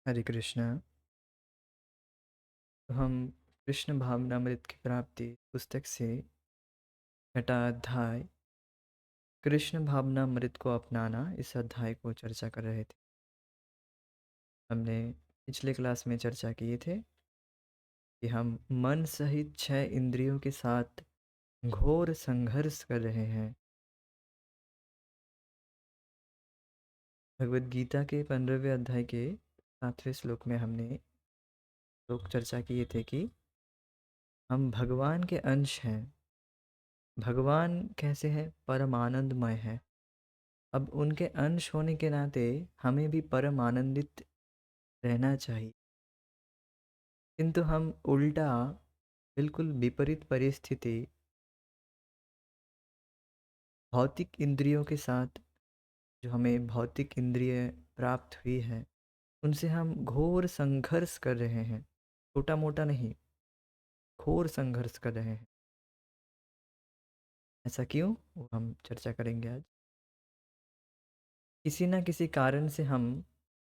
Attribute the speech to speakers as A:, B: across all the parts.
A: हरे कृष्णा। तो हम कृष्ण भावनामृत की प्राप्ति पुस्तक से छठा अध्याय कृष्ण भावनामृत को अपनाना इस अध्याय को चर्चा कर रहे थे। हमने पिछले क्लास में चर्चा किए थे कि हम मन सहित 6 इंद्रियों के साथ घोर संघर्ष कर रहे हैं। भगवद गीता के 15वें अध्याय के 7वें श्लोक में हमने लोग चर्चा किए थे कि हम भगवान के अंश हैं। भगवान कैसे हैं? परम आनंदमय है। अब उनके अंश होने के नाते हमें भी परम आनंदित रहना चाहिए, किंतु हम उल्टा बिल्कुल विपरीत परिस्थिति भौतिक इंद्रियों के साथ, जो हमें भौतिक इंद्रिय प्राप्त हुई है उनसे हम घोर संघर्ष कर रहे हैं। छोटा मोटा नहीं, घोर संघर्ष कर रहे हैं। ऐसा क्यों, वो हम चर्चा करेंगे आज। किसी न किसी कारण से हम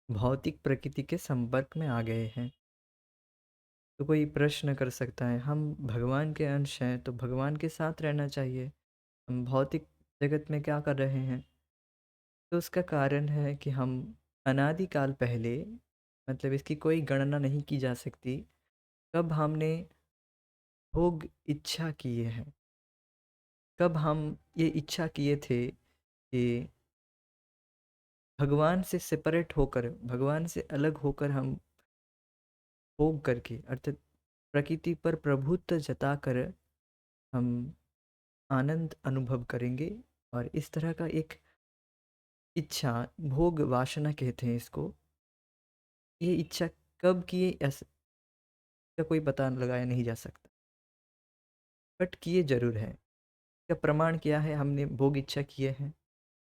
A: भौतिक प्रकृति के संपर्क में आ गए हैं। तो कोई प्रश्न कर सकता है, हम भगवान के अंश हैं तो भगवान के साथ रहना चाहिए, हम भौतिक जगत में क्या कर रहे हैं? तो उसका कारण है कि हम अनादिकाल पहले, मतलब इसकी कोई गणना नहीं की जा सकती, कब हमने भोग इच्छा किए हैं, कब हम ये इच्छा किए थे कि भगवान से सेपरेट होकर, भगवान से अलग होकर हम भोग करके, अर्थात प्रकृति पर प्रभुत्व जताकर हम आनंद अनुभव करेंगे। और इस तरह का एक इच्छा, भोग वासना कहते हैं इसको, ये इच्छा कब किए ऐसा का कोई पता लगाया नहीं जा सकता, बट किए जरूर है। इसका प्रमाण क्या है? हमने भोग इच्छा किए हैं,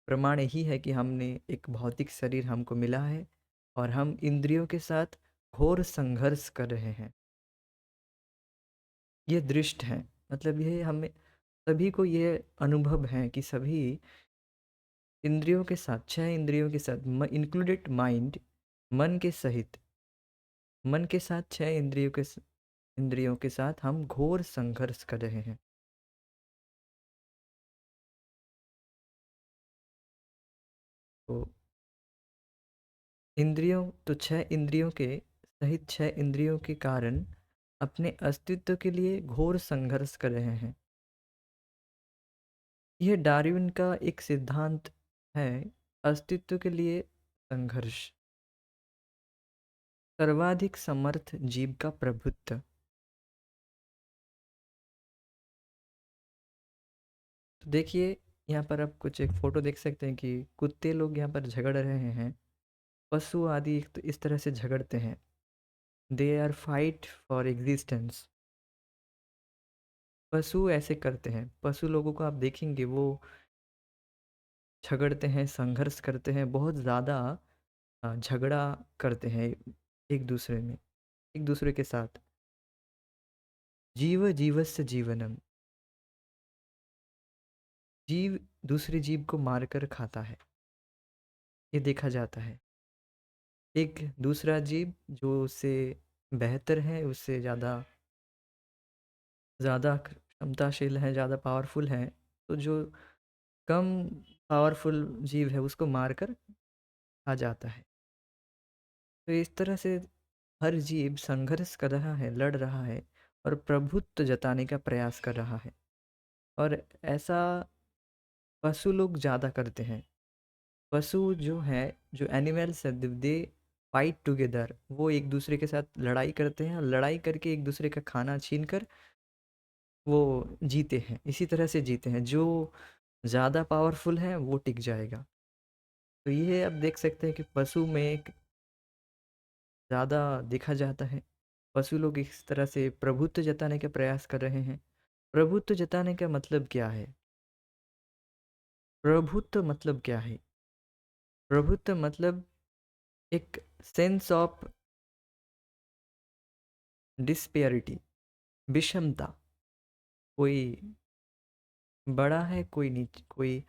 A: प्रमाण यही है कि हमने एक भौतिक शरीर हमको मिला है और हम इंद्रियों के साथ घोर संघर्ष कर रहे हैं। ये दृष्ट है, मतलब ये हमें सभी को ये अनुभव है कि सभी इंद्रियों के साथ, 6 इंद्रियों के साथ इंक्लूडेड माइंड, मन के सहित, मन के साथ 6 इंद्रियों के साथ हम घोर संघर्ष कर रहे हैं। तो इंद्रियों, तो 6 इंद्रियों के सहित 6 इंद्रियों के कारण अपने अस्तित्व के लिए घोर संघर्ष कर रहे हैं। यह डार्विन का एक सिद्धांत है, अस्तित्व के लिए संघर्ष, सर्वाधिक समर्थ जीव का प्रभुत्व। तो देखिए, यहाँ पर आप कुछ एक फोटो देख सकते हैं कि कुत्ते लोग यहाँ पर झगड़ रहे हैं, पशु आदि तो इस तरह से झगड़ते हैं। They are fight for existence. पशु ऐसे करते हैं, पशु लोगों को आप देखेंगे वो झगड़ते हैं, संघर्ष करते हैं, बहुत ज़्यादा झगड़ा करते हैं एक दूसरे में, एक दूसरे के साथ। जीव जीवस्य जीवनम, जीव दूसरे जीव को मारकर खाता है, ये देखा जाता है। एक दूसरा जीव जो उससे बेहतर है, उससे ज़्यादा ज़्यादा क्षमताशील है, ज़्यादा पावरफुल है, तो जो कम पावरफुल जीव है उसको मारकर खा जाता है। तो इस तरह से हर जीव संघर्ष कर रहा है, लड़ रहा है और प्रभुत्व जताने का प्रयास कर रहा है। और ऐसा पशु लोग ज़्यादा करते हैं। पशु जो है, जो एनिमल्स है, दे फाइट टुगेदर, वो एक दूसरे के साथ लड़ाई करते हैं और लड़ाई करके एक दूसरे का खाना छीन कर वो जीते हैं। इसी तरह से जीते हैं, जो ज़्यादा पावरफुल है वो टिक जाएगा। तो ये आप देख सकते हैं कि पशु में एक ज़्यादा देखा जाता है। पशु लोग इस तरह से प्रभुत्व जताने का प्रयास कर रहे हैं। प्रभुत्व जताने का मतलब क्या है? प्रभुत्व मतलब क्या है? प्रभुत्व मतलब एक सेंस ऑफ डिस्पेरिटी, विषमता। कोई बड़ा है, कोई नीच, कोई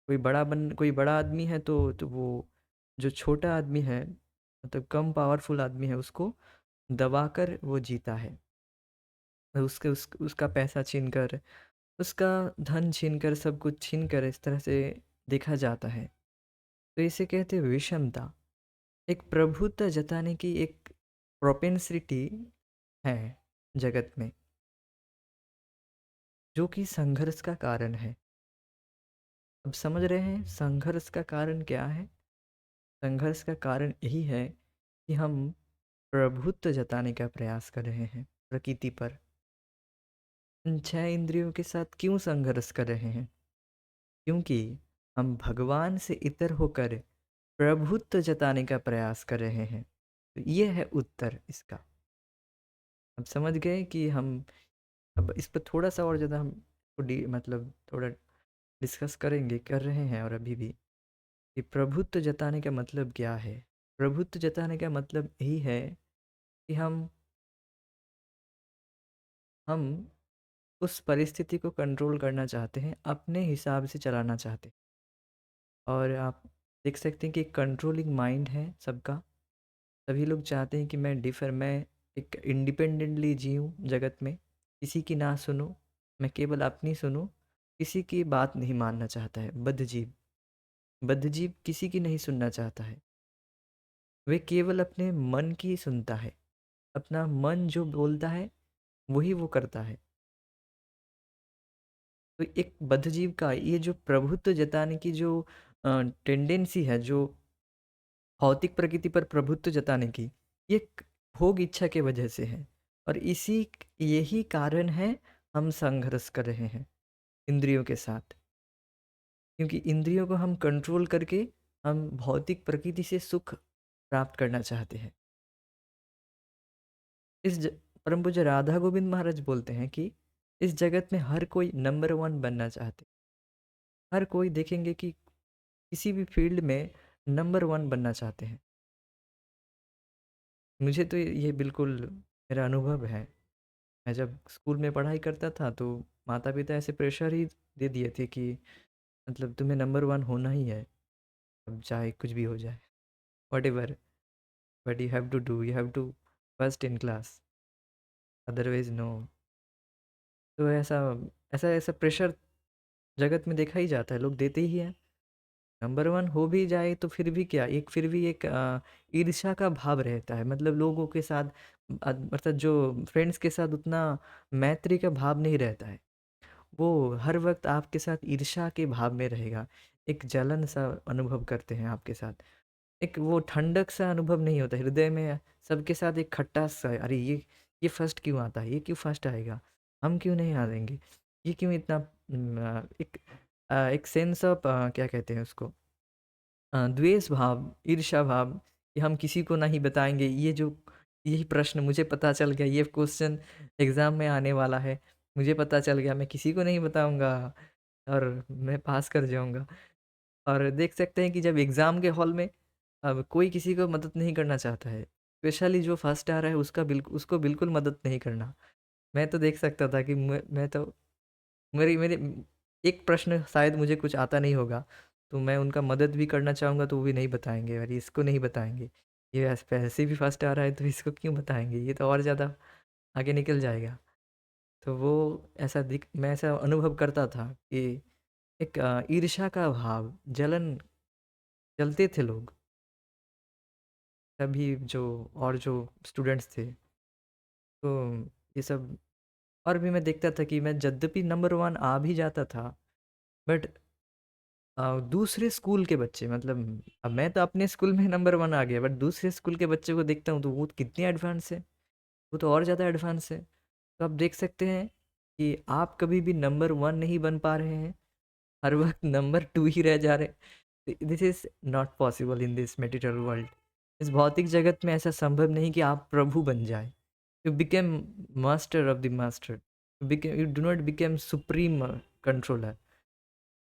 A: कोई बड़ा आदमी है तो वो जो छोटा आदमी है, मतलब कम पावरफुल आदमी है उसको दबाकर वो जीता है। उसका पैसा छीन कर, उसका धन छीन कर, सब कुछ छीन कर इस तरह से देखा जाता है। तो इसे कहते हैं विषमता। एक प्रभुत्व जताने की एक प्रोपेंसिटी है जगत में, जो कि संघर्ष का कारण है। अब समझ रहे हैं संघर्ष का कारण क्या है? संघर्ष का कारण यही है कि हम प्रभुत्व जताने का प्रयास कर रहे हैं प्रकृति पर। इन 6 इंद्रियों के साथ क्यों संघर्ष कर रहे हैं? क्योंकि हम भगवान से इतर होकर प्रभुत्व जताने का प्रयास कर रहे हैं। तो ये है उत्तर इसका। अब समझ गए कि हम अब इस पर थोड़ा-सा और ज़्यादा हम मतलब थोड़ा डिस्कस करेंगे, कर रहे हैं और अभी भी, कि प्रभुत्व जताने का मतलब क्या है? प्रभुत्व जताने का मतलब यही है कि हम उस परिस्थिति को कंट्रोल करना चाहते हैं, अपने हिसाब से चलाना चाहते हैं। और आप देख सकते हैं कि कंट्रोलिंग माइंड है सबका। सभी लोग चाहते हैं कि मैं एक इंडिपेंडेंटली जीऊँ जगत में, किसी की ना सुनूँ, मैं केवल अपनी सुनूँ, किसी की बात नहीं मानना चाहता है बद्धजीव। बद्धजीव किसी की नहीं सुनना चाहता है, वे केवल अपने मन की सुनता है, अपना मन जो बोलता है वही वो करता है। तो एक बद्धजीव का ये जो प्रभुत्व जताने की जो टेंडेंसी है, जो भौतिक प्रकृति पर प्रभुत्व जताने की, ये भोग इच्छा के वजह से है। और यही कारण है हम संघर्ष कर रहे हैं इंद्रियों के साथ, क्योंकि इंद्रियों को हम कंट्रोल करके हम भौतिक प्रकृति से सुख प्राप्त करना चाहते हैं। परम पूज्य राधा गोविंद महाराज बोलते हैं कि इस जगत में हर कोई नंबर वन बनना चाहते, हर कोई देखेंगे कि किसी भी फील्ड में नंबर वन बनना चाहते हैं। मुझे तो ये बिल्कुल मेरा अनुभव है। मैं जब स्कूल में पढ़ाई करता था तो माता पिता ऐसे प्रेशर ही दे दिए थे कि मतलब तुम्हें नंबर वन होना ही है, अब चाहे कुछ भी हो जाए, whatever, but you have to do, you have to first in class, otherwise no. तो ऐसा ऐसा ऐसा प्रेशर जगत में देखा ही जाता है, लोग देते ही हैं। नंबर वन हो भी जाए तो फिर भी एक ईर्ष्या का भाव रहता है, मतलब लोगों के साथ अर्थात जो फ्रेंड्स के साथ उतना मैत्री का भाव नहीं रहता है। वो हर वक्त आपके साथ ईर्ष्या के भाव में रहेगा, एक जलन सा अनुभव करते हैं आपके साथ, एक वो ठंडक सा अनुभव नहीं होता हृदय में। सबके साथ एक खट्टा सा है, अरे ये फर्स्ट क्यों आता है, ये क्यों फर्स्ट आएगा, हम क्यों नहीं आ जाएंगे, ये क्यों इतना एक सेंस ऑफ क्या कहते हैं उसको, द्वेष भाव, ईर्ष्या भाव, कि हम किसी को नहीं बताएंगे। यही प्रश्न मुझे पता चल गया, ये क्वेश्चन एग्ज़ाम में आने वाला है, मुझे पता चल गया, मैं किसी को नहीं बताऊंगा और मैं पास कर जाऊंगा। और देख सकते हैं कि जब एग्ज़ाम के हॉल में अब कोई किसी को मदद नहीं करना चाहता है, स्पेशली जो फर्स्ट आ रहा है उसको बिल्कुल मदद नहीं करना। मैं तो देख सकता था कि मैं तो मेरी मेरे एक प्रश्न शायद मुझे कुछ आता नहीं होगा, तो मैं उनका मदद भी करना चाहूँगा तो वो भी नहीं बताएँगे, अरे इसको नहीं बताएँगे, ये वैसे भी फर्स्ट आ रहा है तो इसको क्यों बताएँगे, ये तो और ज़्यादा आगे निकल जाएगा। तो वो मैं ऐसा अनुभव करता था कि एक ईर्ष्या का भाव, जलते थे लोग, तभी जो स्टूडेंट्स थे। तो ये सब, और भी मैं देखता था कि मैं यद्यपि नंबर वन आ भी जाता था, बट दूसरे स्कूल के बच्चे, मतलब अब मैं तो अपने स्कूल में नंबर वन आ गया, बट दूसरे स्कूल के बच्चे को देखता हूँ तो वो कितने एडवांस है, वो तो और ज़्यादा एडवांस है। तो आप देख सकते हैं कि आप कभी भी नंबर वन नहीं बन पा रहे हैं, हर वक्त नंबर टू ही रह जा रहे हैं। This is not possible in this material world. इस भौतिक जगत में ऐसा संभव नहीं कि आप प्रभु बन जाए, you became master of the master, you do not became supreme controller.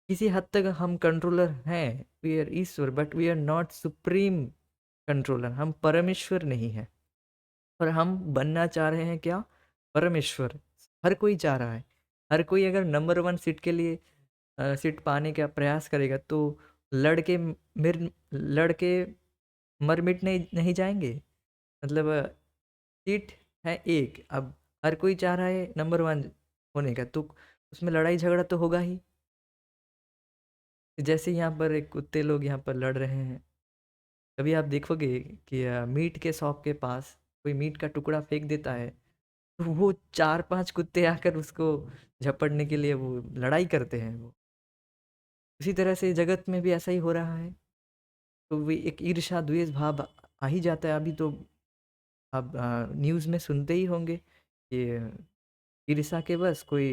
A: किसी हद तक हम कंट्रोलर हैं, वी आर ईश्वर, but we are not supreme controller, हम परमेश्वर नहीं हैं। और हम बनना चाह रहे हैं क्या? परमेश्वर। हर कोई चाह रहा है, हर कोई अगर नंबर वन सीट के लिए सीट पाने का प्रयास करेगा तो लड़के मर मिट नहीं नहीं जाएँगे? मतलब सीट है एक, अब हर कोई चाह रहा है नंबर 1 होने का, तो उसमें लड़ाई झगड़ा तो होगा ही। जैसे यहाँ पर एक कुत्ते लोग यहाँ पर लड़ रहे हैं, कभी आप देखोगे कि मीट के शॉप के पास कोई मीट का टुकड़ा फेंक देता है, तो वो 4-5 कुत्ते आकर उसको झपटने के लिए वो लड़ाई करते हैं वो। उसी तरह से जगत में भी ऐसा ही हो रहा है। तो वो एक ईर्ष्या, द्वेष भाव आ ही जाता है। अभी तो आप न्यूज़ में सुनते ही होंगे कि ईर्ष्या के बस कोई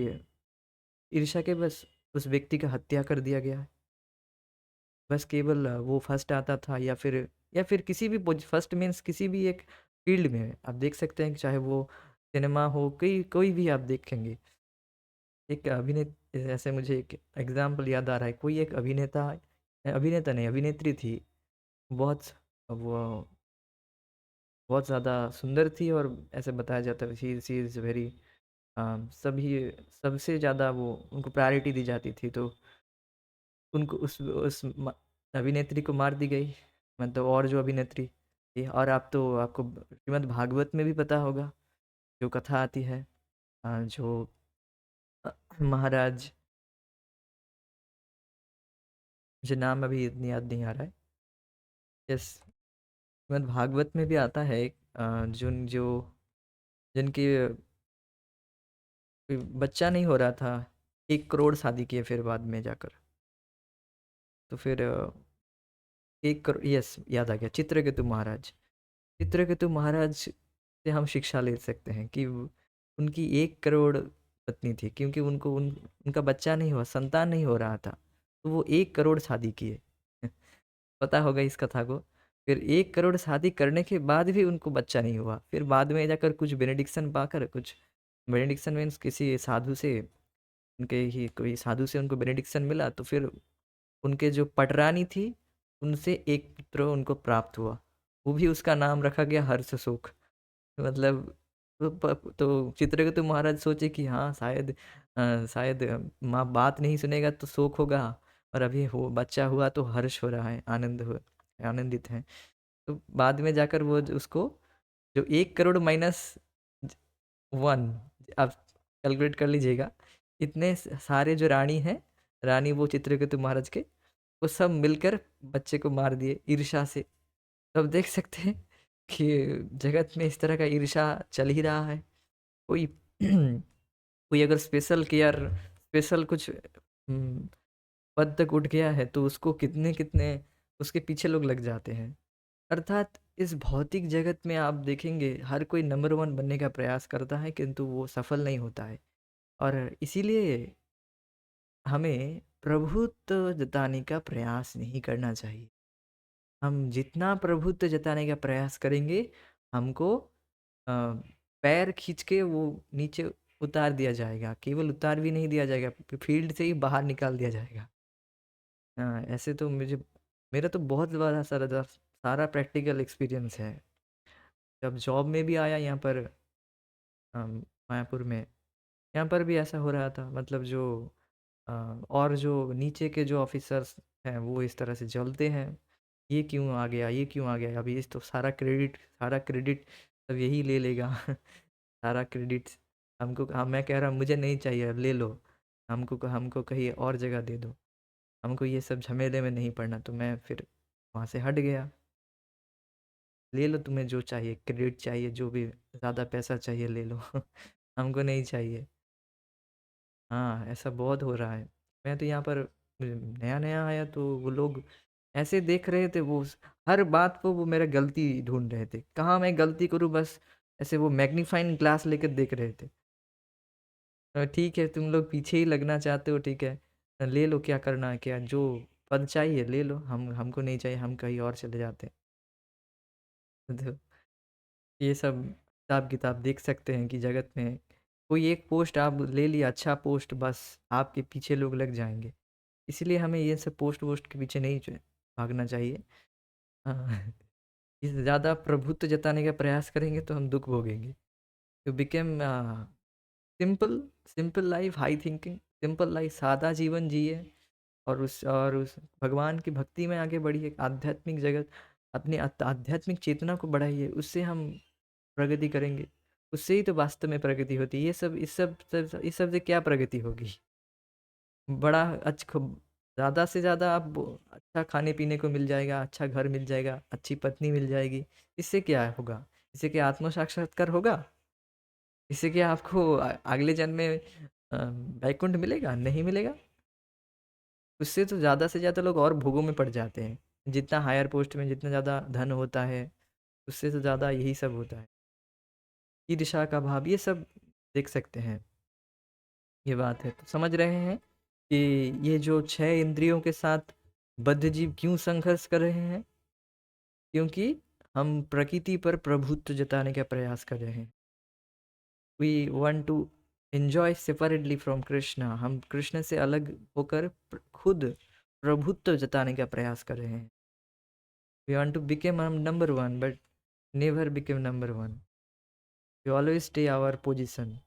A: ईर्ष्या के बस उस व्यक्ति का हत्या कर दिया गया है। बस केवल वो फर्स्ट आता था, या फिर किसी भी फर्स्ट मीन्स किसी भी एक फील्ड में आप देख सकते हैं कि चाहे वो सिनेमा हो, कोई भी आप देखेंगे। एक ऐसे मुझे एक एग्जाम्पल याद आ रहा है, कोई एक अभिनेता नहीं अभिनेत्री थी, बहुत वो बहुत ज़्यादा सुंदर थी, और ऐसे बताया जाता है शी इज़ वेरी सभी सबसे ज़्यादा वो उनको प्रायोरिटी दी जाती थी, तो उनको अभिनेत्री को मार दी गई, मतलब और जो अभिनेत्री थी। और आप तो आपको श्रीमद् भागवत में भी पता होगा जो कथा आती है, जो महाराज, मुझे नाम अभी इतनी याद नहीं आ रहा है। यस, श्रीमद् भागवत में भी आता है एक जो जिनकी कोई बच्चा नहीं हो रहा था, 1 करोड़ शादी किए फिर बाद में जाकर, तो फिर 1 करोड़, यस याद आ गया, चित्रकेतु महाराज। चित्रकेतु महाराज से हम शिक्षा ले सकते हैं कि उनकी 1 करोड़ पत्नी थी, क्योंकि उनका बच्चा नहीं हुआ, संतान नहीं हो रहा था, तो वो 1 करोड़ शादी किए। पता होगा इस कथा को। फिर 1 करोड़ शादी करने के बाद भी उनको बच्चा नहीं हुआ, फिर बाद में जाकर कुछ बेनेडिक्शन पाकर, कुछ बेनेडिक्शन मीन्स किसी साधु से, उनके ही कोई साधु से उनको बेनेडिक्शन मिला, तो फिर उनके जो पटरानी थी, उनसे एक पुत्र उनको प्राप्त हुआ। वो भी उसका नाम रखा गया हर्षशोक। मतलब तो चित्रकेतु महाराज सोचे कि हाँ शायद माँ बात नहीं सुनेगा तो शोक होगा, और अभी हो बच्चा हुआ तो हर्ष हो रहा है, आनंदित हैं। तो बाद में जाकर वो उसको जो 1 करोड़ माइनस 1, आप कैलकुलेट कर लीजिएगा, इतने सारे जो रानी हैं, रानी वो चित्रकेतु महाराज के, वो सब मिलकर बच्चे को मार दिए ईर्ष्या से। तब देख सकते हैं कि जगत में इस तरह का ईर्ष्या चल ही रहा है। कोई कोई अगर स्पेशल कुछ पद तक उठ गया है, तो उसको कितने कितने उसके पीछे लोग लग जाते हैं। अर्थात इस भौतिक जगत में आप देखेंगे हर कोई नंबर 1 बनने का प्रयास करता है, किंतु वो सफल नहीं होता है। और इसीलिए हमें प्रभुत्व जताने का प्रयास नहीं करना चाहिए। हम जितना प्रभुत्व जताने का प्रयास करेंगे, हमको पैर खींच के वो नीचे उतार दिया जाएगा, केवल उतार भी नहीं दिया जाएगा, फील्ड से ही बाहर निकाल दिया जाएगा। ऐसे तो मेरा तो बहुत बड़ा सारा प्रैक्टिकल एक्सपीरियंस है। जब जॉब में भी आया यहाँ पर, मायापुर में, यहाँ पर भी ऐसा हो रहा था, मतलब और जो नीचे के जो ऑफिसर्स हैं वो इस तरह से जलते हैं, ये क्यों आ गया, ये क्यों आ गया, अभी इस तो सारा क्रेडिट सब यही ले लेगा। सारा क्रेडिट हमको, हाँ मैं कह रहा हूँ मुझे नहीं चाहिए, अब ले लो, हमको हमको कहीं और जगह दे दो, हमको ये सब झमेले में नहीं पड़ना। तो मैं फिर वहाँ से हट गया। ले लो, तुम्हें जो चाहिए, क्रेडिट चाहिए, जो भी ज़्यादा पैसा चाहिए ले लो। हमको नहीं चाहिए। हाँ, ऐसा बहुत हो रहा है। मैं तो यहाँ पर नया नया आया, तो वो लोग ऐसे देख रहे थे, हर बात को वो मेरा गलती ढूंढ रहे थे, कहाँ मैं गलती करूँ बस। ऐसे वो मैग्नीफाइंग ग्लास लेकर देख रहे थे। ठीक है, तुम लोग पीछे ही लगना चाहते हो, ठीक है, ले लो, क्या करना है, क्या जो पद चाहिए ले लो, हमको नहीं चाहिए, हम कहीं और चले जाते हैं। तो ये सब हिसाब किताब देख सकते हैं कि जगत में कोई एक पोस्ट आप ले लिया, अच्छा पोस्ट, बस आपके पीछे लोग लग जाएंगे। इसलिए हमें ये सब पोस्ट वोस्ट के पीछे नहीं भागना चाहिए। हाँ। इस ज़्यादा प्रभुत्व जताने का प्रयास करेंगे तो हम दुख भोगेंगे। तो became simple, simple life, high thinking, simple life, सादा जीवन जिए, और उस भगवान की भक्ति में आगे बढ़िए, आध्यात्मिक जगत। अपनी आध्यात्मिक चेतना को बढ़ाइए, उससे हम प्रगति करेंगे। उससे ही तो वास्तव में प्रगति होती है। ये सब इस सब से क्या प्रगति होगी? बड़ा ज़्यादा से ज़्यादा आप अच्छा खाने पीने को मिल जाएगा, अच्छा घर मिल जाएगा, अच्छी पत्नी मिल जाएगी। इससे क्या होगा? इससे क्या आत्म साक्षात्कार होगा? इससे क्या आपको अगले जन्म में वैकुंठ मिलेगा? नहीं मिलेगा। उससे तो ज़्यादा से ज़्यादा लोग और भोगों में पड़ जाते हैं। जितना हायर पोस्ट में जितना ज़्यादा धन होता है, उससे तो ज़्यादा यही सब होता है। ईर्ष्या का भाव, ये सब देख सकते हैं। ये बात है, तो समझ रहे हैं कि ये जो 6 इंद्रियों के साथ बद्ध जीव क्यों संघर्ष कर रहे हैं? क्योंकि हम प्रकृति पर प्रभुत्व जताने का प्रयास कर रहे हैं। We want to enjoy separately from Krishna. हम कृष्ण से अलग होकर खुद प्रभुत्व जताने का प्रयास कर रहे हैं। We want to become number one but never become number one. We always stay our position.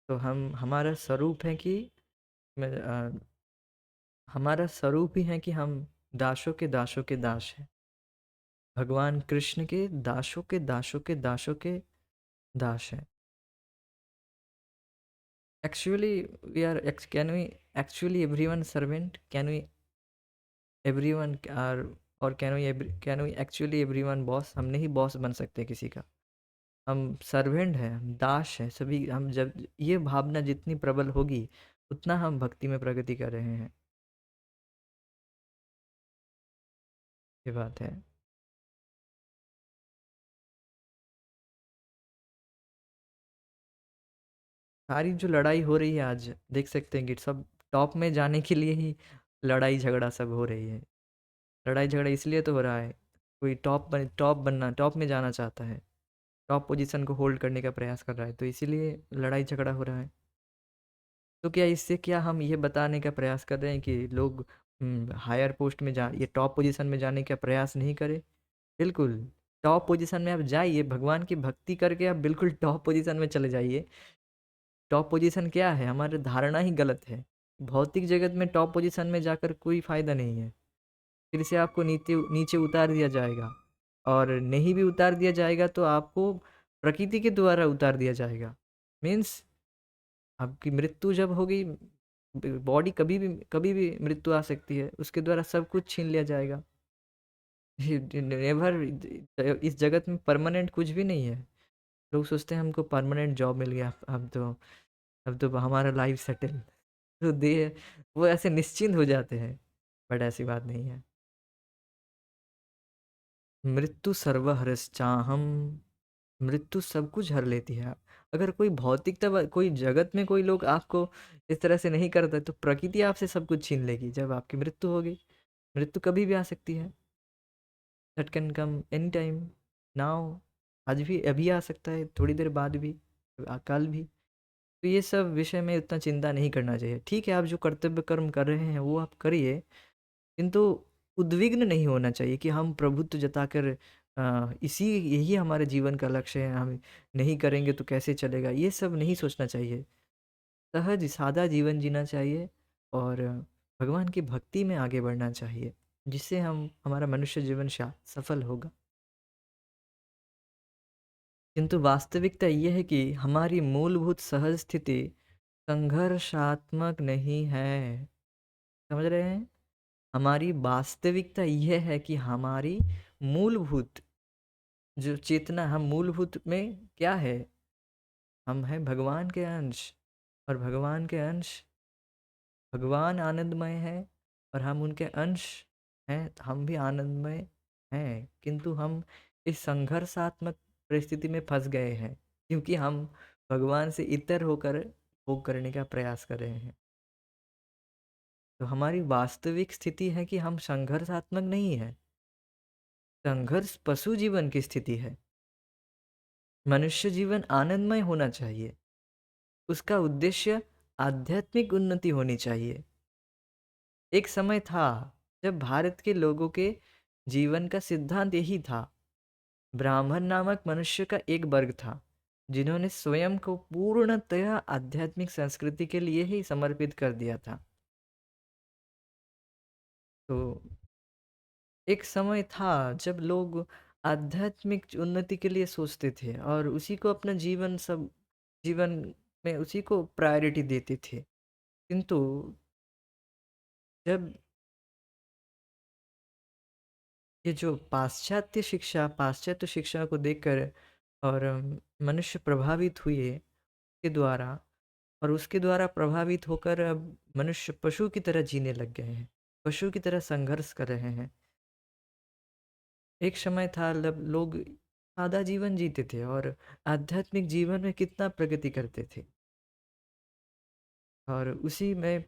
A: तो हम हमारा स्वरूप है कि हमारा स्वरूप ही है कि हम दासों के दासों के दास हैं। भगवान कृष्ण के दासों के दासों के दासों के दास हैं। Actually we are can we actually everyone servant? Can we everyone are और can we actually everyone boss? हम नहीं बॉस बन सकते किसी का। हम सर्वेंट हैं, हम दास हैं सभी। हम जब ये भावना जितनी प्रबल होगी उतना हम भक्ति में प्रगति कर रहे हैं। ये बात है। सारी जो लड़ाई हो रही है आज देख सकते हैं कि सब टॉप में जाने के लिए ही लड़ाई झगड़ा सब हो रही है। लड़ाई झगड़ा इसलिए तो हो रहा है, कोई टॉप में जाना चाहता है, टॉप पोजीशन को होल्ड करने का प्रयास कर रहा है, तो इसीलिए लड़ाई झगड़ा हो रहा है। तो क्या इससे क्या हम ये बताने का प्रयास कर रहे हैं कि लोग हायर पोस्ट में जा ये टॉप पोजीशन में जाने का प्रयास नहीं करें? बिल्कुल, टॉप पोजीशन में आप जाइए, भगवान की भक्ति करके आप बिल्कुल टॉप पोजीशन में चले जाइए। टॉप पोजीशन क्या है? हमारी धारणा ही गलत है। भौतिक जगत में टॉप पोजीशन में जाकर कोई फ़ायदा नहीं है। फिर से आपको नीचे नीचे उतार दिया जाएगा, और नहीं भी उतार दिया जाएगा तो आपको प्रकृति के द्वारा उतार दिया जाएगा। मीन्स आपकी मृत्यु जब होगी, बॉडी कभी भी मृत्यु आ सकती है, उसके द्वारा सब कुछ छीन लिया जाएगा। नेवर, इस जगत में परमानेंट कुछ भी नहीं है। लोग सोचते हैं हमको परमानेंट जॉब मिल गया, अब तो हमारा लाइफ सेटल, तो दे वो ऐसे निश्चिंत हो जाते हैं, बट ऐसी बात नहीं है। मृत्यु सर्वहरश्चाहम। मृत्यु सब कुछ हर लेती है। अगर कोई भौतिकता कोई जगत में कोई लोग आपको इस तरह से नहीं करता, तो प्रकृति आपसे सब कुछ छीन लेगी जब आपकी मृत्यु होगी। मृत्यु कभी भी आ सकती है। That can come any time, now. आज भी, अभी आ सकता है, थोड़ी देर बाद भी, कल भी। तो ये सब विषय में उतना चिंता नहीं करना चाहिए। ठीक है, आप जो कर्तव्य कर्म कर रहे हैं वो आप करिए, किंतु उद्विग्न नहीं होना चाहिए कि हम प्रभुत्व जताकर इसी यही हमारे जीवन का लक्ष्य है, हम नहीं करेंगे तो कैसे चलेगा, ये सब नहीं सोचना चाहिए। सहज सादा जीवन जीना चाहिए, और भगवान की भक्ति में आगे बढ़ना चाहिए, जिससे हम हमारा मनुष्य जीवन सफल होगा। किंतु वास्तविकता ये है कि हमारी मूलभूत सहज स्थिति संघर्षात्मक नहीं है। समझ रहे हैं? हमारी वास्तविकता यह है कि हमारी मूलभूत जो चेतना, हम मूलभूत में क्या है? हम हैं भगवान के अंश, और भगवान के अंश, भगवान आनंदमय है और हम उनके अंश हैं, हम भी आनंदमय हैं। किंतु हम इस संघर्षात्मक परिस्थिति में फंस गए हैं, क्योंकि हम भगवान से इतर होकर भोग करने का प्रयास कर रहे हैं। तो हमारी वास्तविक स्थिति है कि हम संघर्षात्मक नहीं है। संघर्ष पशु जीवन की स्थिति है। मनुष्य जीवन आनंदमय होना चाहिए। उसका उद्देश्य आध्यात्मिक उन्नति होनी चाहिए। एक समय था जब भारत के लोगों के जीवन का सिद्धांत यही था। ब्राह्मण नामक मनुष्य का एक वर्ग था, जिन्होंने स्वयं को पूर्णतया आध्यात्मिक संस्कृति के लिए ही समर्पित कर दिया था। तो एक समय था जब लोग आध्यात्मिक उन्नति के लिए सोचते थे और उसी को अपना जीवन में उसी को प्रायोरिटी देते थे। किंतु जब ये जो पाश्चात्य शिक्षा को देखकर और मनुष्य प्रभावित हुए के द्वारा और उसके द्वारा प्रभावित होकर अब मनुष्य पशु की तरह जीने लग गए हैं, पशु की तरह संघर्ष कर रहे हैं। एक समय था जब लोग सादा जीवन जीते थे और आध्यात्मिक जीवन में कितना प्रगति करते थे और उसी में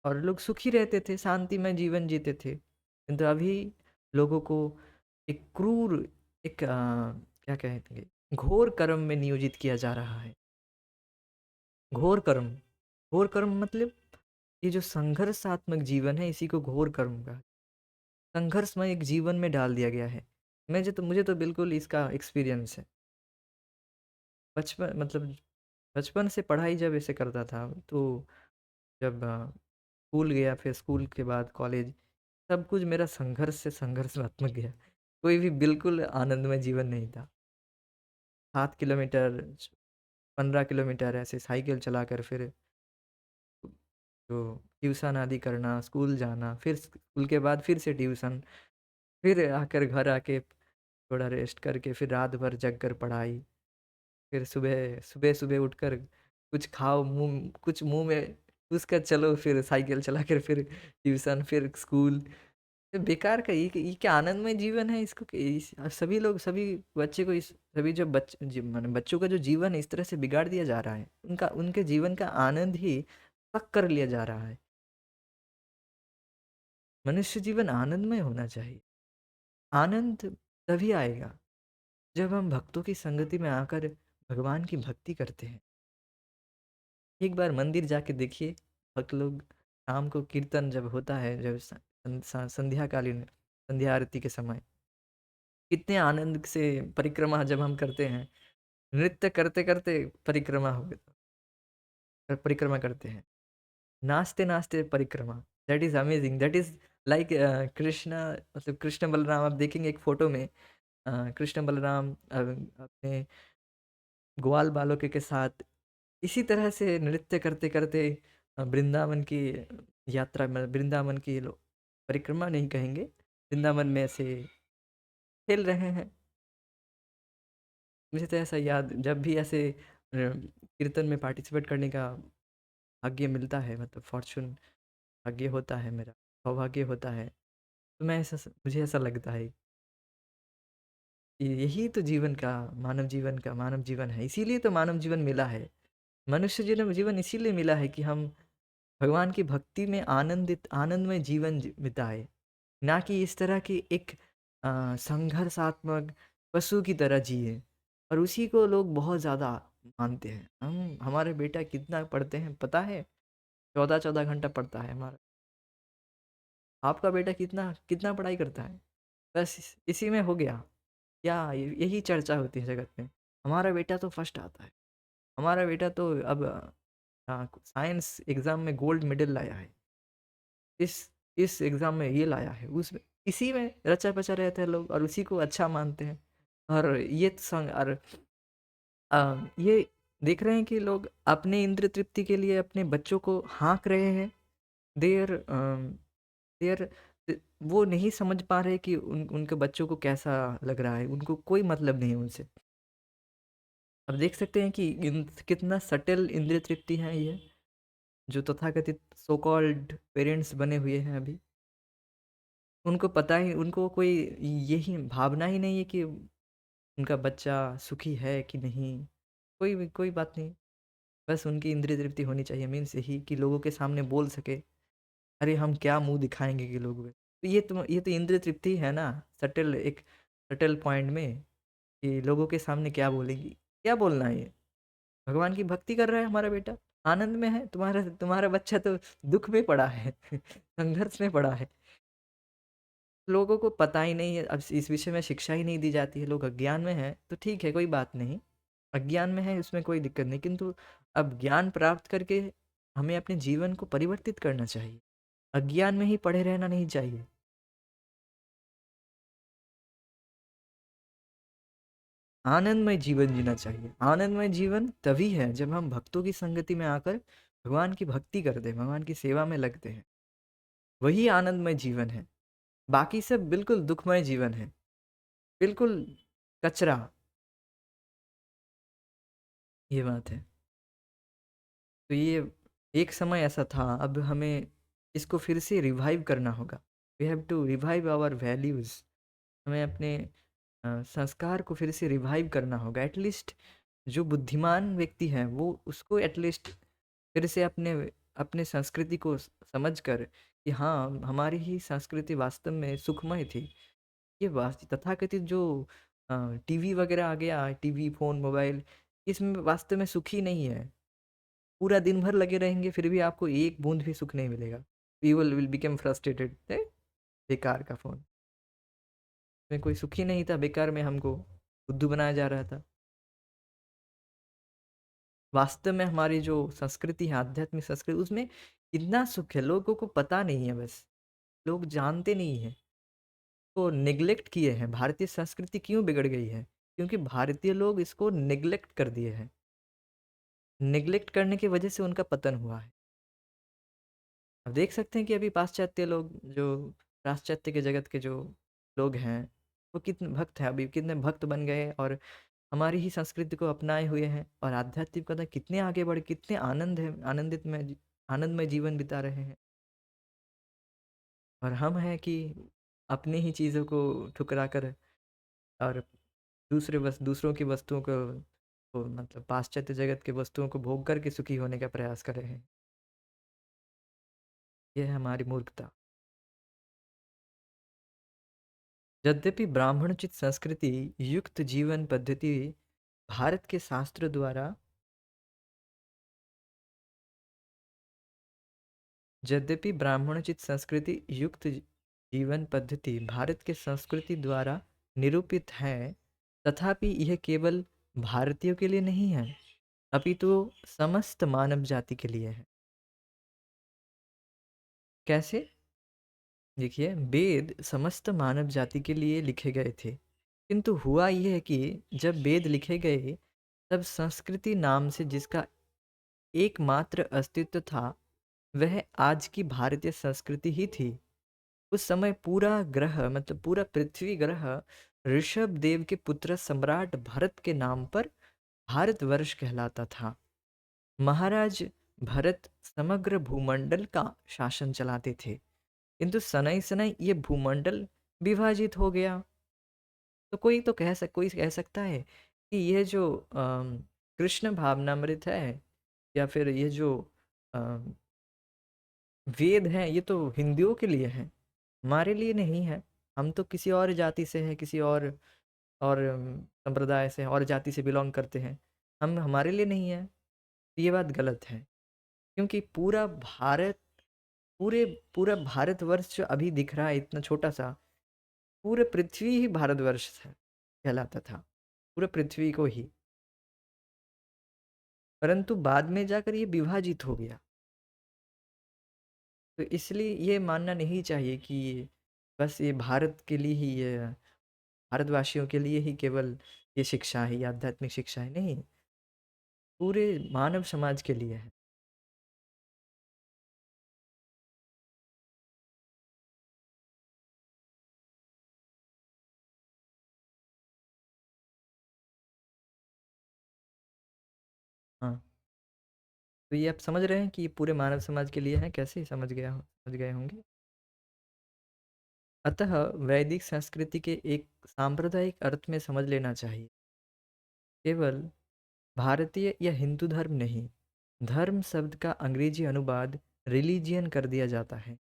A: और लोग सुखी रहते थे, शांतिमय जीवन जीते थे। किंतु अभी लोगों को एक क्रूर, एक क्या कहेंगे, घोर कर्म में नियोजित किया जा रहा है। घोर कर्म, घोर कर्म मतलब ये जो संघर्षात्मक जीवन है इसी को घोर कर्म का संघर्षमय एक जीवन में डाल दिया गया है। मुझे तो बिल्कुल इसका एक्सपीरियंस है। बचपन मतलब बचपन से पढ़ाई जब ऐसे करता था तो जब स्कूल गया, फिर स्कूल के बाद कॉलेज, सब कुछ मेरा संघर्ष से संघर्षात्मक गया। कोई भी बिल्कुल आनंदमय जीवन नहीं था। 7 किलोमीटर, 15 किलोमीटर ऐसे साइकिल चलाकर फिर तो ट्यूशन आदि करना, स्कूल जाना, फिर स्कूल के बाद फिर से ट्यूशन, फिर आकर घर आके थोड़ा रेस्ट करके फिर रात भर जग कर पढ़ाई, फिर सुबह सुबह सुबह उठकर कुछ खाओ, कुछ मुंह में घुस कर चलो, फिर साइकिल चलाकर फिर ट्यूशन, फिर स्कूल। ये बेकार का ये क्या आनंदमय जीवन है? सभी लोग, सभी बच्चे को इस सभी जो माने बच्चों का जो जीवन है इस तरह से बिगाड़ दिया जा रहा है, उनका उनके जीवन का आनंद ही पक कर लिया जा रहा है। मनुष्य जीवन आनंदमय होना चाहिए। आनंद तभी आएगा जब हम भक्तों की संगति में आकर भगवान की भक्ति करते हैं। एक बार मंदिर जाके देखिए, भक्त लोग शाम को कीर्तन जब होता है, जब संध्याकालीन संध्या आरती के समय कितने आनंद से परिक्रमा जब हम करते हैं, नृत्य करते करते परिक्रमा करते हैं, नाचते नाचते परिक्रमा। That is amazing, that is like Krishna, मतलब कृष्ण बलराम, आप देखेंगे एक फोटो में कृष्ण बलराम अपने ग्वाल बालों के साथ इसी तरह से नृत्य करते करते वृंदावन की यात्रा में, वृंदावन की परिक्रमा नहीं कहेंगे, वृंदावन में ऐसे खेल रहे हैं। मुझे तो ऐसा याद, जब भी ऐसे कीर्तन में पार्टिसिपेट करने का भाग्य मिलता है, मतलब फॉर्चून, भाग्य होता है मेरा, सौभाग्य होता है, तो मुझे ऐसा लगता है कि यही तो जीवन का मानव जीवन है। इसीलिए तो मानव जीवन मिला है। मनुष्य जीवन इसीलिए मिला है कि हम भगवान की भक्ति में आनंदमय जीवन बिताए, ना कि इस तरह की एक संघर्षात्मक पशु की तरह जिए। और उसी को लोग बहुत ज़्यादा मानते हैं। हम हमारे बेटा कितना पढ़ते हैं पता है? 14-14 घंटा पढ़ता है हमारा। आपका बेटा कितना कितना पढ़ाई करता है? बस इसी में हो गया। यही चर्चा होती है जगत में। हमारा बेटा तो फर्स्ट आता है, हमारा बेटा तो अब साइंस एग्जाम में गोल्ड मेडल लाया है, इस इस एग्जाम में ये लाया है, उसमें इसी में रचा पचा रहते हैं लोग और उसी को अच्छा मानते हैं। और ये देख रहे हैं कि लोग अपने इंद्र तृप्ति के लिए अपने बच्चों को हाँक रहे हैं। देर देर वो नहीं समझ पा रहे कि उनके बच्चों को कैसा लग रहा है, उनको कोई मतलब नहीं है उनसे। अब देख सकते हैं कि कितना सटल इंद्रिय तृप्ति है ये, जो तथाकथित सो कॉल्ड पेरेंट्स बने हुए हैं अभी। उनको कोई यही भावना ही नहीं है कि उनका बच्चा सुखी है कि नहीं। कोई बात नहीं, बस उनकी इंद्रिय तृप्ति होनी चाहिए, मीन्स यही कि लोगों के सामने बोल सके। अरे हम क्या मुंह दिखाएंगे कि लोग, तो ये तो इंद्रिय तृप्ति है ना। सटल पॉइंट में कि लोगों के सामने क्या बोलेंगी, क्या बोलना है ये? भगवान की भक्ति कर रहा है हमारा बेटा, आनंद में है। तुम्हारा तुम्हारा बच्चा तो दुख में पड़ा है संघर्ष में पड़ा है। लोगों को पता ही नहीं है, अब इस विषय में शिक्षा ही नहीं दी जाती है, लोग अज्ञान में हैं, तो ठीक है, कोई बात नहीं। अज्ञान में है उसमें कोई दिक्कत नहीं, किंतु अब ज्ञान प्राप्त करके हमें अपने जीवन को परिवर्तित करना चाहिए। अज्ञान में ही पड़े रहना नहीं चाहिए। आनंदमय जीवन जीना चाहिए। आनंदमय जीवन तभी है जब हम भक्तों की संगति में आकर भगवान की भक्ति करते हैं, भगवान की सेवा में लगते हैं। वही आनंदमय जीवन है। बाकी सब बिल्कुल दुखमय जीवन है, बिल्कुल कचरा। ये बात है। तो ये एक समय ऐसा था, अब हमें इसको फिर से रिवाइव करना होगा। We have to revive our values. हमें अपने संस्कार को फिर से रिवाइव करना होगा। एटलीस्ट जो बुद्धिमान व्यक्ति है वो उसको एटलीस्ट फिर से अपने अपने संस्कृति को समझकर कि हाँ, हमारी ही संस्कृति वास्तव में सुखमय थी। ये तथाकथित जो टीवी वगैरह आ गया, टीवी, फोन, मोबाइल, इसमें वास्तव में सुख ही नहीं है। पूरा दिन भर लगे रहेंगे फिर भी आपको एक बूंद भी सुख नहीं मिलेगा। Will become frustrated. बेकार का फोन में कोई सुख ही नहीं था, बेकार में हमको बुद्धू बनाया जा रहा था। वास्तव में हमारी जो संस्कृति है, आध्यात्मिक संस्कृति, उसमें कितना सुख है लोगों को पता नहीं है। बस लोग जानते नहीं हैं, तो निग्लेक्ट किए हैं। भारतीय संस्कृति क्यों बिगड़ गई है? क्योंकि भारतीय लोग इसको निग्लेक्ट कर दिए हैं। निग्लेक्ट करने की वजह से उनका पतन हुआ है। अब देख सकते हैं कि अभी पाश्चात्य लोग, जो पाश्चात्य के जगत के जो लोग हैं, वो कितने भक्त हैं, अभी कितने भक्त बन गए और हमारी ही संस्कृति को अपनाए हुए हैं और आध्यात्मिकता कितने आगे बढ़े, कितने आनंदमय जीवन बिता रहे हैं। और हम हैं कि अपनी ही चीज़ों को ठुकरा कर और दूसरों की वस्तुओं को मतलब पाश्चात्य जगत के वस्तुओं को भोग करके सुखी होने का प्रयास कर रहे हैं। यह है हमारी मूर्खता। यद्यपि ब्राह्मणोचित संस्कृति युक्त जीवन पद्धति भारत के शास्त्र द्वारा यद्यपि ब्राह्मणोचित संस्कृति युक्त जीवन पद्धति भारत के संस्कृति द्वारा निरूपित है, तथापि यह केवल भारतीयों के लिए नहीं है, अपितु समस्त मानव जाति के लिए है। कैसे? देखिए, वेद समस्त मानव जाति के लिए लिखे गए थे, किंतु हुआ यह है कि जब वेद लिखे गए तब संस्कृति नाम से जिसका एकमात्र अस्तित्व था वह आज की भारतीय संस्कृति ही थी। उस समय पूरा ग्रह मतलब पूरा पृथ्वी ग्रह ऋषभ देव के पुत्र सम्राट भरत के नाम पर भारतवर्ष कहलाता था। महाराज भरत समग्र भूमंडल का शासन चलाते थे, किंतु सनई सनई ये भूमंडल विभाजित हो गया। तो कोई कह सकता है कि यह जो कृष्ण भावनामृत है या फिर ये जो अम, वेद हैं, ये तो हिंदुओं के लिए हैं, हमारे लिए नहीं है। हम तो किसी और जाति से हैं, किसी और संप्रदाय से और जाति से बिलोंग करते हैं। हम हमारे लिए नहीं है। तो ये बात गलत है, क्योंकि पूरे पूरा भारतवर्ष जो अभी दिख रहा है इतना छोटा सा, पूरे पृथ्वी ही भारतवर्ष है कहलाता था, पूरे पृथ्वी को ही। परंतु बाद में जाकर ये विभाजित हो गया। तो इसलिए ये मानना नहीं चाहिए कि बस ये भारत के लिए ही, ये भारतवासियों के लिए ही केवल ये शिक्षा है, ये आध्यात्मिक शिक्षा है। नहीं, पूरे मानव समाज के लिए है। हाँ, तो ये आप समझ रहे हैं कि ये पूरे मानव समाज के लिए है। कैसे समझ गए होंगे। अतः वैदिक संस्कृति के एक सांप्रदायिक अर्थ में समझ लेना चाहिए, केवल भारतीय या हिंदू धर्म नहीं। धर्म शब्द का अंग्रेजी अनुवाद रिलीजियन कर दिया जाता है,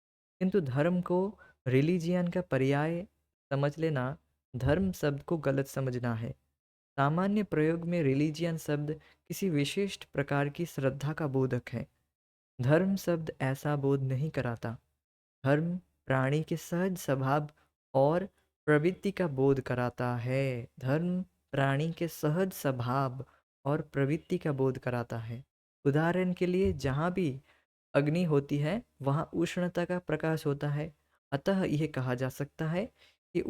A: किंतु धर्म को रिलीजियन का पर्याय समझ लेना धर्म शब्द को गलत समझना है। सामान्य प्रयोग में रिलीजियन शब्द किसी विशिष्ट प्रकार की श्रद्धा का बोधक है। धर्म शब्द ऐसा बोध नहीं कराता। धर्म प्राणी के सहज स्वभाव और प्रवृत्ति का बोध कराता है। धर्म प्राणी के सहज स्वभाव और प्रवृत्ति का बोध कराता है। उदाहरण के लिए जहाँ भी अग्नि होती है वहाँ उष्णता का प्रकाश होता है। अतः यह कहा जा सकता है कि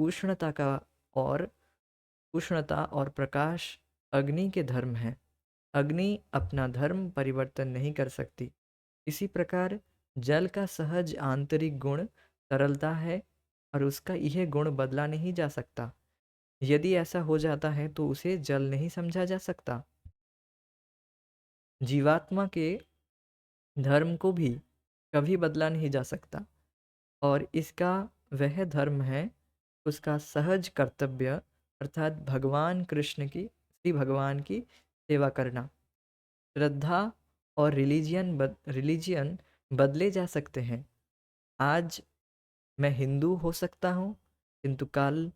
A: और उष्णता और प्रकाश अग्नि के धर्म हैं। अग्नि अपना धर्म परिवर्तन नहीं कर सकती। इसी प्रकार जल का सहज आंतरिक गुण तरलता है और उसका यह गुण बदला नहीं जा सकता। यदि ऐसा हो जाता है तो उसे जल नहीं समझा जा सकता। जीवात्मा के धर्म को भी कभी बदला नहीं जा सकता और इसका वह धर्म है उसका सहज कर्तव्य, अर्थात भगवान कृष्ण की, श्री भगवान की सेवा करना। श्रद्धा और रिलीजियन बदले जा सकते हैं। आज मैं हिंदू हो सकता हूँ, किंतु कल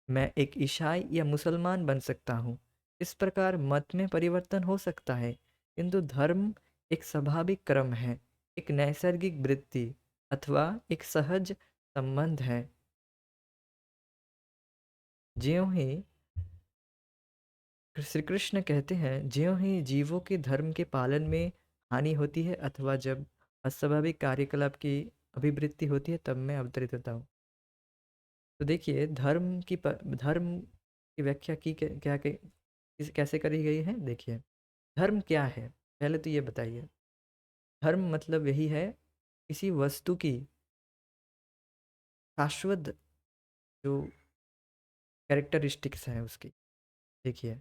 A: मैं एक ईसाई या मुसलमान बन सकता हूँ। इस प्रकार मत में परिवर्तन हो सकता है, किंतु धर्म एक स्वाभाविक क्रम है, एक नैसर्गिक वृत्ति अथवा एक सहज संबंध है। ज्यों ही श्री कृष्ण कहते हैं, ज्यों ही जीवों के धर्म के पालन में हानि होती है अथवा जब अस्वाभाविक कार्यकलाप की अभिवृद्धि होती है, तब मैं अवतरित होता हूँ। तो देखिए धर्म की व्याख्या की कैसे करी गई है। देखिए धर्म क्या है, पहले तो ये बताइए। धर्म मतलब यही है किसी वस्तु की शाश्वत जो कैरेक्टरिस्टिक्स हैं उसकी। देखिए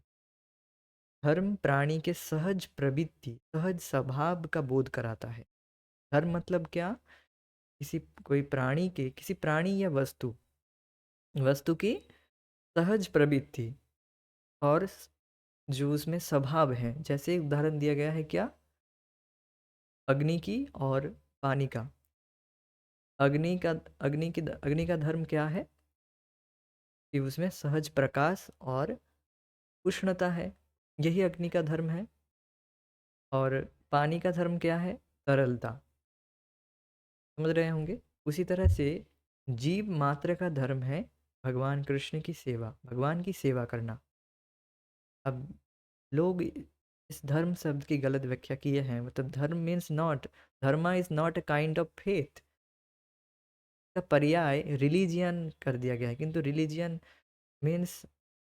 A: धर्म प्राणी के सहज प्रवृत्ति, सहज स्वभाव का बोध कराता है। धर्म मतलब क्या, किसी प्राणी या वस्तु की सहज प्रवृत्ति और जो उसमें स्वभाव है। जैसे उदाहरण दिया गया है क्या, अग्नि की और पानी का। अग्नि का धर्म क्या है कि उसमें सहज प्रकाश और उष्णता है, यही अग्नि का धर्म है। और पानी का धर्म क्या है, तरलता। समझ रहे होंगे। उसी तरह से जीव मात्र का धर्म है भगवान कृष्ण की सेवा, भगवान की सेवा करना। अब लोग इस धर्म शब्द की गलत व्याख्या किए हैं। मतलब धर्म means not, dharma is not a kind of faith का पर्याय रिलीजियन कर दिया गया है, किंतु religion means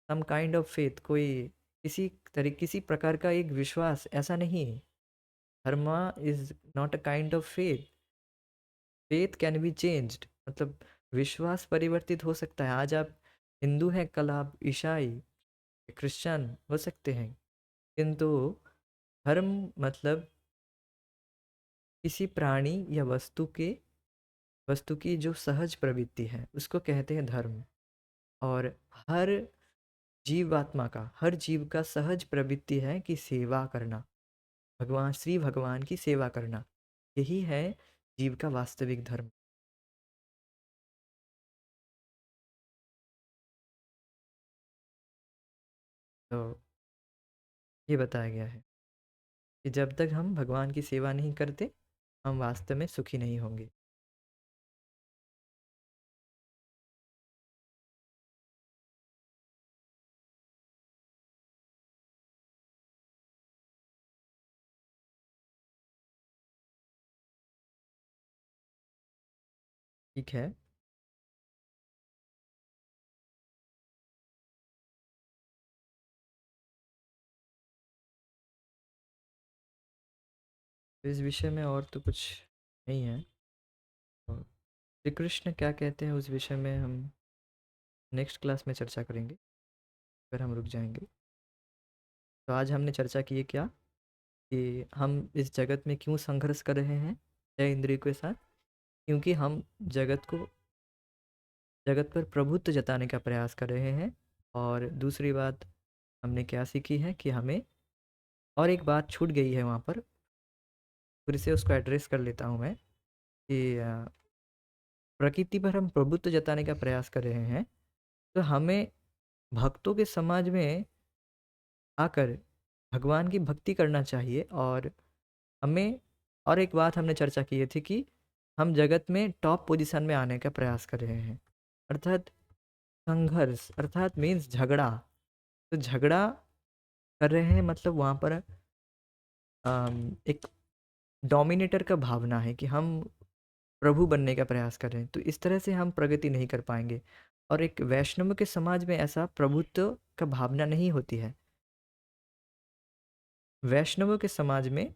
A: some kind of faith, कोई किसी प्रकार का एक विश्वास, ऐसा नहीं। Dharma is not a kind of faith. Faith can be changed, मतलब विश्वास परिवर्तित हो सकता है। आज आप हिंदू हैं, कल आप ईसाई क्रिश्चियन हो सकते हैं, किंतु धर्म मतलब किसी प्राणी या वस्तु की जो सहज प्रवृत्ति है उसको कहते हैं धर्म। और हर हर जीव का सहज प्रवृत्ति है कि सेवा करना, श्री भगवान की सेवा करना, यही है जीव का वास्तविक धर्म। तो ये बताया गया है कि जब तक हम भगवान की सेवा नहीं करते, हम वास्तव में सुखी नहीं होंगे। ठीक है। तो इस विषय में और तो कुछ नहीं है। तो श्री कृष्ण क्या कहते हैं उस विषय में हम नेक्स्ट क्लास में चर्चा करेंगे, फिर हम रुक जाएंगे। तो आज हमने चर्चा की है क्या, कि हम इस जगत में क्यों संघर्ष कर रहे हैं छह इंद्रियों के साथ। क्योंकि हम जगत पर प्रभुत्व जताने का प्रयास कर रहे हैं। और दूसरी बात हमने क्या सीखी है कि हमें, और एक बात छूट गई है वहाँ पर, फिर से उसको एड्रेस कर लेता हूँ मैं, कि प्रकृति पर हम प्रभुत्व जताने का प्रयास कर रहे हैं, तो हमें भक्तों के समाज में आकर भगवान की भक्ति करना चाहिए। और हमें, और एक बात हमने चर्चा की थी कि हम जगत में टॉप पोजीशन में आने का प्रयास कर रहे हैं, अर्थात संघर्ष, अर्थात मीन्स झगड़ा। तो झगड़ा कर रहे हैं, मतलब वहाँ पर एक डोमिनेटर का भावना है कि हम प्रभु बनने का प्रयास कर रहे हैं, तो इस तरह से हम प्रगति नहीं कर पाएंगे। और एक वैष्णव के समाज में ऐसा प्रभुत्व का भावना नहीं होती है। वैष्णवों के समाज में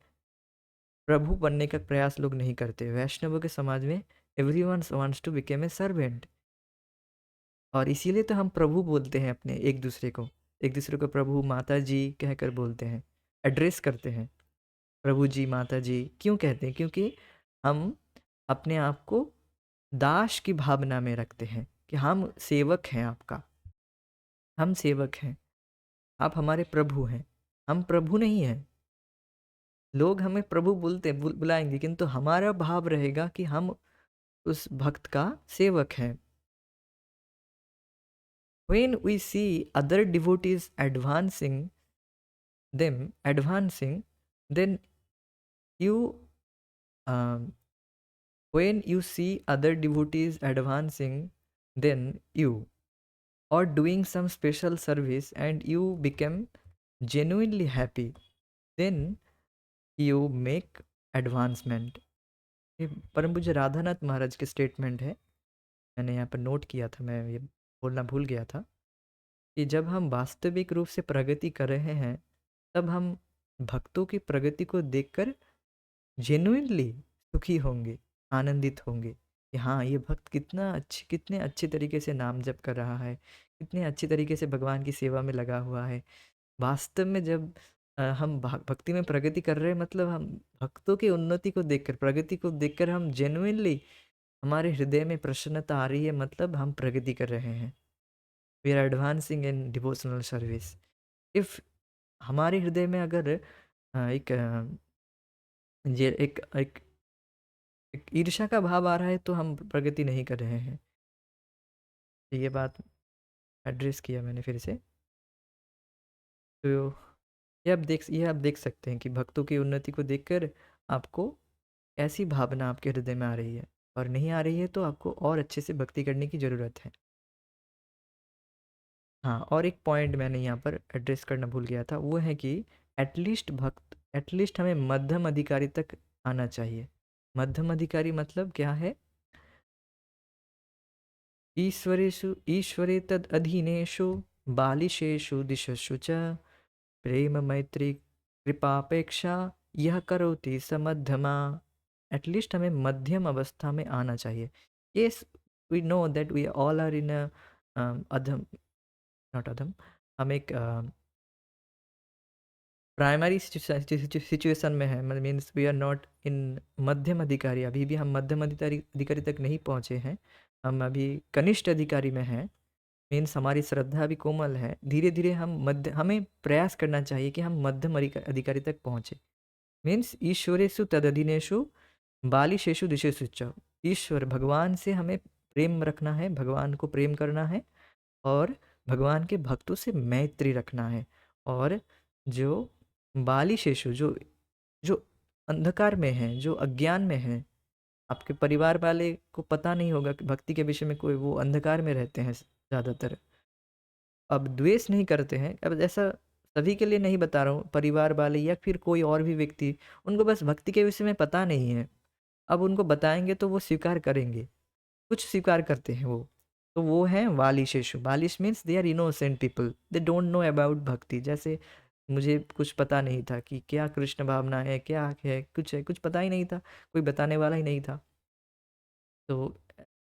A: प्रभु बनने का प्रयास लोग नहीं करते। वैष्णवों के समाज में everyone wants to become a servant. और इसीलिए तो हम प्रभु बोलते हैं अपने एक दूसरे को प्रभु माता जी कहकर बोलते हैं, एड्रेस करते हैं। प्रभु जी माता जी क्यों कहते हैं? क्योंकि हम अपने आप को दास की भावना में रखते हैं कि हम सेवक हैं आपका, हम सेवक हैं, आप हमारे प्रभु हैं। हम प्रभु नहीं हैं। लोग हमें प्रभु बुलाएंगे, किंतु हमारा भाव रहेगा कि हम उस भक्त का सेवक हैं। When we see other devotees advancing, then you, um, when you see other devotees advancing, then you, or doing some special service and you become genuinely happy, then you make advancement। ये परम पूज्य राधानाथ महाराज के statement है, मैंने यहाँ पर note किया था, मैं ये बोलना भूल गया था कि जब हम वास्तविक रूप से प्रगति कर रहे हैं, तब हम भक्तों की प्रगति को देखकर जेन्युइनली सुखी होंगे, आनंदित होंगे कि हाँ, ये भक्त कितने अच्छे तरीके से नाम जप कर रहा है, कितने अच्छे तरीके से भगवान की सेवा में लगा हुआ है। वास्तव में जब हम भक्ति में प्रगति कर रहे हैं, मतलब हम भक्तों की उन्नति को देखकर, प्रगति को देखकर हम जेन्युइनली, हमारे हृदय में प्रसन्नता आ रही है, मतलब हम प्रगति कर रहे हैं। We are advancing in devotional service. If हमारे हृदय में अगर एक ये एक ईर्ष्या का भाव आ रहा है, तो हम प्रगति नहीं कर रहे हैं। ये बात एड्रेस किया मैंने फिर से। तो ये आप देख सकते हैं कि भक्तों की उन्नति को देखकर आपको ऐसी भावना आपके हृदय में आ रही है, और नहीं आ रही है तो आपको और अच्छे से भक्ति करने की ज़रूरत है। हाँ, और एक पॉइंट मैंने यहाँ पर एड्रेस करना भूल गया था, वो है कि एटलीस्ट हमें मध्यम अधिकारी तक आना चाहिए। मध्यम अधिकारी मतलब क्या है? ईश्वरे तद अधीनेषु बालिशेषु दिशस्ु च प्रेम मैत्री कृपापेक्षा यह करोति स मध्यमा। एटलीस्ट हमें मध्यम अवस्था में आना चाहिए। Yes, we know that we all are in अधम, नॉट अधम, हम एक प्राइमरी सिचुएशन में है, means we are not in मध्यम अधिकारी। अभी भी हम मध्यम अधिकारी तक नहीं पहुँचे हैं, हम अभी कनिष्ठ अधिकारी में हैं। मीन्स हमारी श्रद्धा भी कोमल है। धीरे धीरे हमें प्रयास करना चाहिए कि हम मध्यम अधिकारी तक पहुँचे। मीन्स ईश्वरेषु तदधीनेषु बालिशेषु दिशेषु च। ईश्वर भगवान से हमें प्रेम रखना है, भगवान को प्रेम करना है, और भगवान के भक्तों से मैत्री रखना है। और जो बालिशेषु, जो जो अंधकार में है, जो अज्ञान में है, आपके परिवार वाले को पता नहीं होगा कि भक्ति के विषय में, कोई, वो अंधकार में रहते हैं ज़्यादातर। अब द्वेष नहीं करते हैं, अब ऐसा सभी के लिए नहीं बता रहा हूँ, परिवार वाले या फिर कोई और भी व्यक्ति, उनको बस भक्ति के विषय में पता नहीं है। अब उनको बताएंगे तो वो स्वीकार करेंगे, कुछ स्वीकार करते हैं वो, तो वो हैं वालिशेषु। वालिश means they are innocent people, they don't know about bhakti. जैसे मुझे कुछ पता नहीं था कि क्या कृष्ण भावना है, क्या है, कुछ पता ही नहीं था, कोई बताने वाला ही नहीं था, तो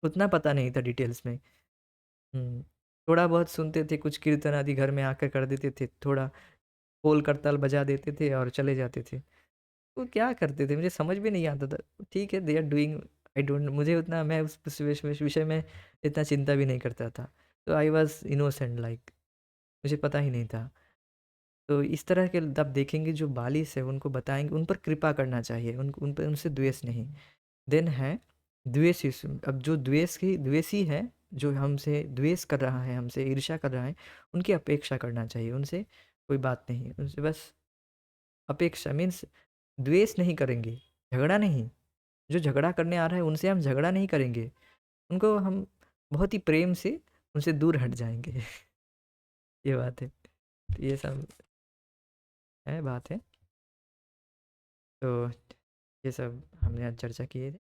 A: उतना पता नहीं था डिटेल्स में। थोड़ा बहुत सुनते थे, कुछ कीर्तन आदि घर में आकर कर देते थे, थोड़ा खोल करताल बजा देते थे और चले जाते थे। वो क्या करते थे मुझे समझ भी नहीं आता था। ठीक है, they are doing, I don't, मुझे उतना, मैं उस विषय में इतना चिंता भी नहीं करता था। तो आई वॉज इनोसेंट, लाइक मुझे पता ही नहीं था। तो इस तरह के आप देखेंगे जो बालिश है, उनको बताएंगे, उन पर कृपा करना चाहिए, उन पर, उनसे द्वेष नहीं। देन है द्वेषी। अब जो द्वेषी है, जो हमसे द्वेष कर रहा है, हमसे ईर्ष्या कर रहा है, उनकी अपेक्षा करना चाहिए। उनसे कोई बात नहीं, उनसे बस अपेक्षा, मीन्स द्वेष नहीं करेंगे, झगड़ा नहीं। जो झगड़ा करने आ रहा है उनसे हम झगड़ा नहीं करेंगे, उनको हम बहुत ही प्रेम से उनसे दूर हट जाएंगे। ये बात है। तो ये सब है, बात है। तो ये सब हमने आज चर्चा की है।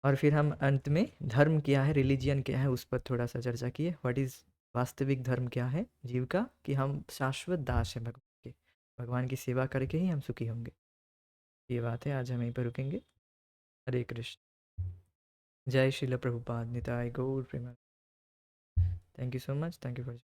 A: और फिर हम अंत में धर्म क्या है, रिलीजियन क्या है, उस पर थोड़ा सा चर्चा की है। व्हाट इज़ वास्तविक धर्म क्या है जीव का, कि हम शाश्वत दास हैं भगवान के, भगवान की सेवा करके ही हम सुखी होंगे। ये बात है, आज हम यहीं पर रुकेंगे। हरे कृष्ण। जय श्रील प्रभुपाद, निताय गौर प्रेमा। Thank you so much, thank you for